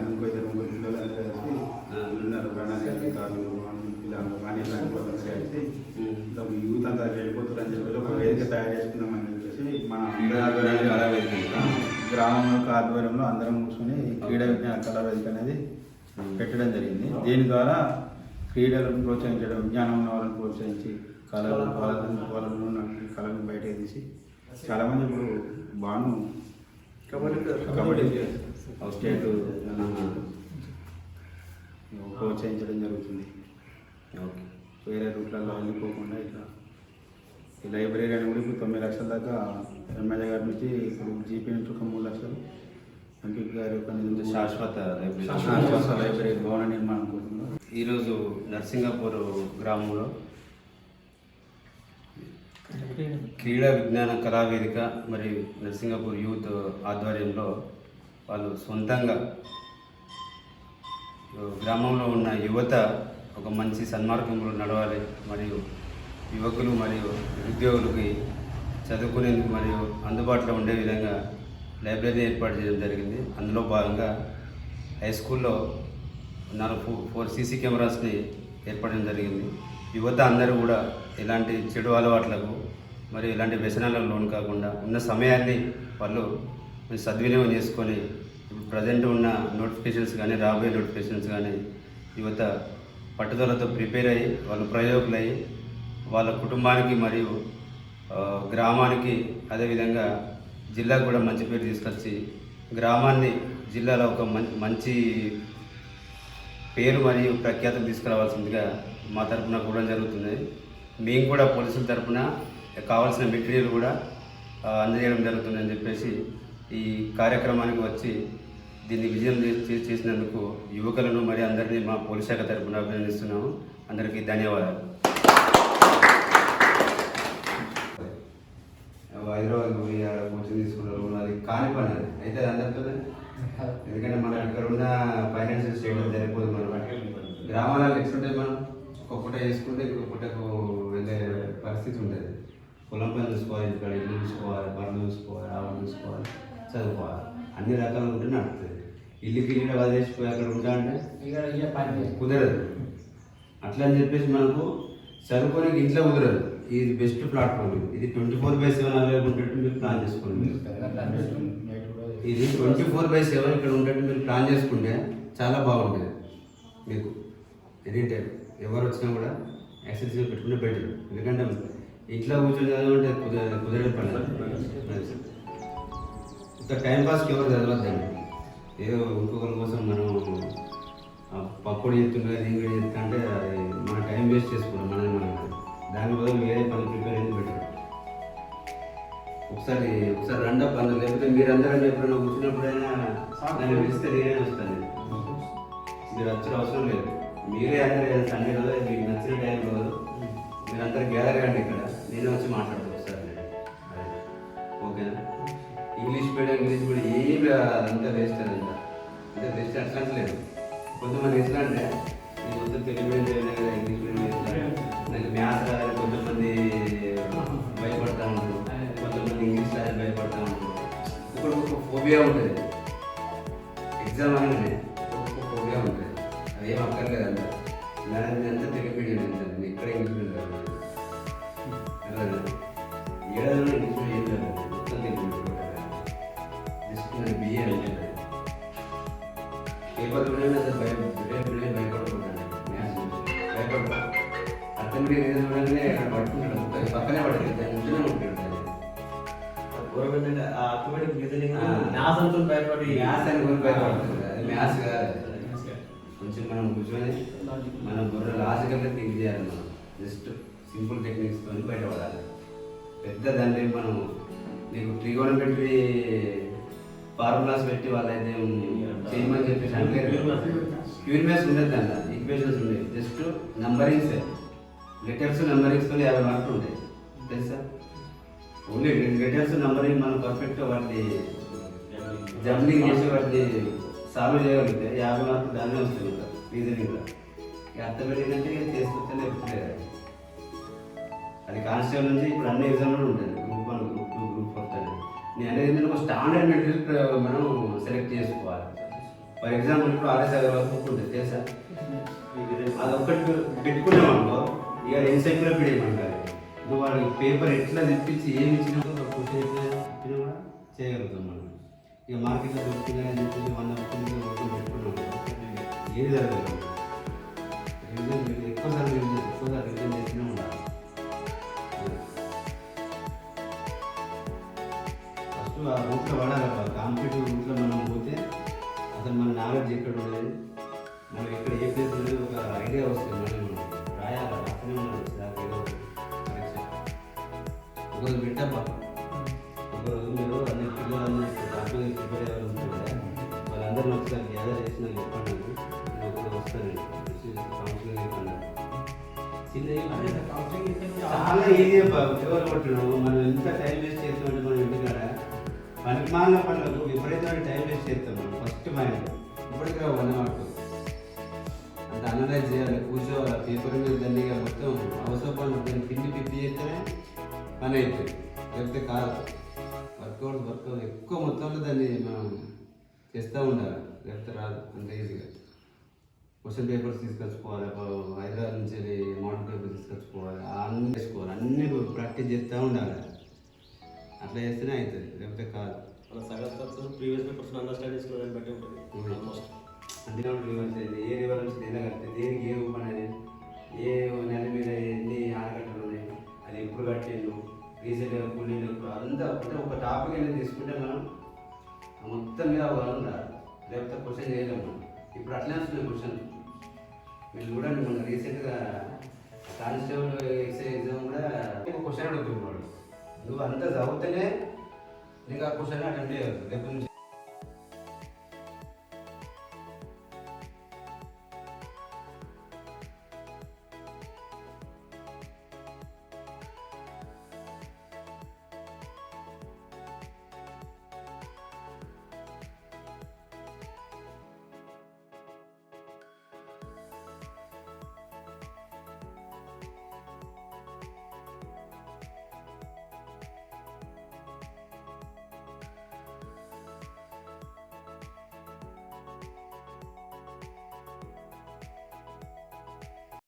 ఇంకో పిల్లలు అందరూ కలిసి ఉన్నారు ప్రణాళికాలు పిల్లలు కానీ కలిసి ఇంకా యూత్ అంతా వెళ్ళిపోతారు అని చెప్పేసి ఒక వేదిక తయారు చేసుకుందామని చెప్పేసి మన గ్రామం యొక్క ఆధ్వర్యంలో అందరం కూర్చొని క్రీడా విజ్ఞాన కళా వేదిక అనేది పెట్టడం జరిగింది. దీని ద్వారా క్రీడలను ప్రోత్సహించడం, విజ్ఞానం ఉన్న వాళ్ళని ప్రోత్సహించి వాళ్ళను కళలను బయటకు తీసి చాలామంది ఇప్పుడు బాను కబడ్డీ స్టేట్ ప్రోత్సహించడం జరుగుతుంది. వేరే రూట్లలో వెళ్ళిపోకుండా ఇట్లా ఈ లైబ్రరీ అని కూడా ఇప్పుడు 9 లక్షల దాకా ఎమ్మెల్యే గారి నుంచి ఇప్పుడు జీపీ నుంచి ఒక 3 లక్షలు ఎంపీ గారి యొక్క శాశ్వత లైబ్రరీ భవన నిర్మాణం కోసం ఈరోజు నర్సింగాపూర్ గ్రామంలో క్రీడా విజ్ఞాన కళావేదిక మరియు నర్సింగాపూర్ యూత్ ఆధ్వర్యంలో వాళ్ళు సొంతంగా గ్రామంలో ఉన్న యువత ఒక మంచి సన్మార్గంలో నడవాలి మరియు యువకులు మరియు నిరుద్యోగులకి చదువుకునేందుకు మరియు అందుబాటులో ఉండే విధంగా లైబ్రరీ ఏర్పాటు చేయడం జరిగింది. అందులో భాగంగా హై స్కూల్లో 4 సీసీ కెమెరాస్ని ఏర్పడడం జరిగింది. యువత అందరూ కూడా ఎలాంటి చెడు అలవాట్లకు మరియు ఇలాంటి వ్యసనాలకు లోను కాకుండా ఉన్న సమయాన్ని వాళ్ళు సద్వినియోగం చేసుకొని ఇప్పుడు ప్రజెంట్ ఉన్న నోటిఫికేషన్స్ కానీ రాబోయే నోటిఫికేషన్స్ కానీ యువత పట్టుదలతో ప్రిపేర్ అయ్యి వాళ్ళు ప్రయోగులయ్యి వాళ్ళ కుటుంబానికి మరియు గ్రామానికి అదేవిధంగా జిల్లాకు కూడా మంచి పేరు తీసుకొచ్చి గ్రామాన్ని జిల్లాలో ఒక మంచి పేరు మరియు ప్రఖ్యాతం తీసుకురావాల్సిందిగా మా తరఫున కూడా జరుగుతుంది. మేము కూడా పోలీసుల తరఫున కావాల్సిన మెటీరియల్ కూడా అందజేయడం జరుగుతుందని చెప్పేసి ఈ కార్యక్రమానికి వచ్చి దీన్ని విజయం చేసినందుకు యువకులను మరియు అందరినీ మా పోలీస్ శాఖ తరఫున అభినందిస్తున్నాము. అందరికీ ధన్యవాదాలు. హైదరాబాద్ పోయి కోచింగ్ తీసుకున్నారు, అది కాని పని అది అయితే అందరితో. ఎందుకంటే మనం ఇక్కడ ఉన్న ఫైనాన్షియల్ స్టేట్ సరిపోదు. మనం గ్రామాలలో ఎట్లుంటే మనం ఒక పూట చేసుకుంటే ఇంకొక పూటకు వెళ్ళే పరిస్థితి ఉంటుంది. పొలం పని చూసుకోవాలి, ఇక్కడ ఇల్లు చూసుకోవాలి, బర్రెలు చూసుకోవాలి, ఆవులు చూసుకోవాలి, చదువుకోవాలి, అన్ని రకాలు ఉంటే నడుస్తుంది. ఇల్లుకి ఇల్లు వదిలేసిపోయి అక్కడ ఉంటా అంటే కుదరదు. అట్లా అని చెప్పేసి మనకు చదువుకోనికి ఇంట్లో కుదరదు. ఇది బెస్ట్ ప్లాట్ఫామ్. ఇది 24/7 ఉండేట్టు మీరు ప్లాన్ చేసుకోండి. ఇది 24/7 ఇక్కడ ఉండేట్టు మీరు ప్లాన్ చేసుకుంటే చాలా బాగుంటుంది మీకు. ఎనీ టైం ఎవరు వచ్చినా కూడా యాక్సెస్గా పెట్టుకుంటే బెటర్. ఎందుకంటే ఇంట్లో కూర్చొని చదవంటే కుదరని పని. ఇంకా టైంపాస్కి ఎవరు చదవద్దండి. ఏదో ఇంకొకరి కోసం మనం పప్పుడు చెప్తుంటే నేను కూడా చెప్తా అంటే అది మన టైం వేస్ట్ చేసుకోవడం మనం దాని బదులు వేరే పని ప్రిపేర్ అయింది బెటర్. ఒకసారి రెండో పనులు లేకపోతే మీరందరూ ఎప్పుడైనా కూర్చున్నప్పుడైనా నన్ను పిలిస్తే నేనే వస్తాను. మీరు వచ్చే అవసరం లేదు. మీరే అందరూ సండే రోజు మీకు నచ్చిన టైం రోజు మీరందరూ గ్యాదర్ కండి. ఇక్కడ నేనే వచ్చి మాట్లాడతాను ఒకసారి. ఓకేనా? ఇంగ్లీష్ మీడియం ఏమి అదంతా వేస్ట్ అదంతా అంటే వేస్ట్ అట్లా లేదు. కొంతమంది ఎట్లా అంటే నేను కొంచెం తెలుగు మీడియం కదా ఇంగ్లీష్ మీడియం నాకు మ్యాథ్స్ రాదు. కొంతమంది భయపడతా ఉంటారు, కొంతమంది ఇంగ్లీష్ రాదు భయపడతా ఉంటారు. ఇప్పుడు ఒక ఫోబియా ఉంటుంది. ఎగ్జామ్ అనగానే ఒక ఫోబియా ఉంటుంది. అది ఏం అక్కర్లేదు అంట. అంతా తెలుగు మీడియం ఉంటుంది, ఇక్కడ ఇంగ్లీష్ మీడియం కాదు. ఏడాదిలో ఇంగ్లీష్ మీడియం ఏం కాదు, మొత్తం తెలుగు మీడియం. జస్ట్ నేను బిఏ అంటే పేపర్ అసలు భయపడుకుంటాను. మ్యాథ్స్ భయపడతా. అర్థం ఏదైనా చూడగానే అక్కడ పట్టుకుంటాడు, పక్కనే పడేది దాన్ని ఉంటూనే ఉంటాడు. మ్యాథ్స్ అని భయపడుతుంది. అది మ్యాథ్స్ కాదు. కొంచెం మనం కూర్చొని మనం బుర్ర లాజికల్గా థింక్ చేయాలి. మనం జస్ట్ సింపుల్ టెక్నిక్స్తో బయటపడాలి. పెద్ద దాన్ని మనం నీకు ట్రిగోనోమెట్రీ ఫార్ములాస్ పెట్టి వాళ్ళైతే చేయమని చెప్పేసి అంటే క్యూరియాస్ ఉండదు. దాంట్లో ఈక్వేషన్స్ ఉండేవి. జస్ట్ నంబరింగ్స్, లెటర్స్ నంబరింగ్స్తో 50 మార్కులు ఉంటాయి తెలుసా. ఓన్లీ లెటర్స్ నంబరింగ్ మనం పర్ఫెక్ట్ వాటిని జంబ్లింగ్ చేసి వాటిని సాల్వ్ చేయగలిగితే 50 మార్కులు దాన్నే వస్తుంది. రీజనింగ్లో అర్థమేంటంటే చేసుకొస్తే లేకపోతే అది కానిస్టేబుల్ నుంచి ఇప్పుడు అన్ని ఎగ్జామ్లో ఉంటుంది. గ్రూప్ 1, గ్రూప్ 2, గ్రూప్ 4 అని. నేను అనేది ఒక స్టాండర్డ్ మెటీరియల్ మనం సెలెక్ట్ చేసుకోవాలి. ఫర్ ఎగ్జాంపుల్ ఇప్పుడు ఆర్ఎస్ అగర్వాల్ బుక్ ఉంటుంది తెలుసా, అది ఒక్కటి పెట్టుకున్నాం అనుకో ఇక ఎన్సైక్లోపీడియా అంటారు. నువ్వు వాళ్ళకి పేపర్ ఎట్లా తెప్పించి ఏమి ఇచ్చినా క్వశ్చన్ ఎట్లా ఇచ్చినా కూడా చేయగలుగుతాం మనం. ఇక మార్కెట్లో దొరుకుతున్నాయని చెప్పి 100 బుక్కులు పెట్టుకున్నాం ఏది జరగదు. రివిజన్ ఎక్కువసార్లు రివిజన్ చేస్తూనే ఉండాలి. ఫస్ట్ ఆ రూట్లో పడాలి. కాంపిటేటివ్ రూట్లో మనం పోతే అసలు మన నాలెడ్జ్ ఎక్కడ ఉండేది, మనం ఎక్కడ ఏ ప్లేస్ ఉండేది ఒక ఐడియా వస్తుంది. మనం రాయాలి, రాస్తూనే ఉండదు సార్ ఏదో పరీక్ష. ఒకరోజు పెట్టబ్బా, ఒకరోజు మీరు అన్ని పిల్లలందరూ డాక్టర్ ప్రిపేర్ అయ్యే వాళ్ళు ఉంటారు కదా, వాళ్ళందరినీ ఒకసారి గ్యాదర్ చేసి నాకు చెప్పండి. నేను ఒకరోజు వస్తాను కౌన్సిలింగ్ చెప్పండి. చాలా ఈజీ ఎవరు కొట్టడం. మనం ఎంత టైం వేస్ట్ చేస్తామంటే మనం ఇంటికాడ పనికి మాలిన పనులకు విపరీతమైన టైం వేస్ట్ చేస్తాం. మనం ఫస్ట్ మైండ్ ఇప్పటికీ వన్ అవర్ అంటే అనలైజ్ చేయాలి, కూర్చోవాలి, పేపర్ మీద దాన్ని మొత్తం అవసరం పనులు దాన్ని పిండి చేస్తేనే పని అవుతుంది, లేకపోతే కాదు. వర్కౌట్ ఎక్కువ మొత్తంలో దాన్ని మనం చేస్తూ ఉండాలి, లేకపోతే రాదు అంత ఈజీగా. క్వశ్చన్ పేపర్స్ తీసుకొచ్చుకోవాలి, హైదరాబాద్ నుంచి మోడల్ పేపర్ తీసుకొచ్చుకోవాలి, అన్నీ చేసుకోవాలి, అన్నీ ప్రాక్టీస్ చేస్తూ ఉండాలి. అట్లా చేస్తేనే అవుతుంది, లేకపోతే కాదు. ప్రీవియస్ పేపర్స్ అండర్స్టాండ్ చేసుకోవడానికి బట్టి ఉంటుంది ఆల్మోస్ట్. అందులో రివర్స్ అయింది, ఏ రివర్స్ ఎలా కడితే దేనికి ఏ ఓపెన్ అనేది, ఏ నెల మీద ఎన్ని ఆనకట్టలు ఉన్నాయి, అది ఎప్పుడు కట్టిండు, రీసెంట్గా కూలీలు ఎప్పుడు, అంతా అంటే ఒక టాపిక్ అనేది తీసుకుంటే మనం మొత్తం మీద అవగాహన ఉండాలి, లేకపోతే క్వశ్చన్ చేయలేము మనం. ఇప్పుడు అట్లనే వస్తుంది క్వశ్చన్. మీరు చూడండి మొన్న రీసెంట్గా కానిస్టేబుల్ ఎగ్జామ్ కూడా ఒక క్వశ్చన్ అడుగుతున్నాడు. నువ్వు అంతా చదివితేనే నీకు ఆ క్వశ్చన్ అటెండ్ చేయగలరు, లేకపోతే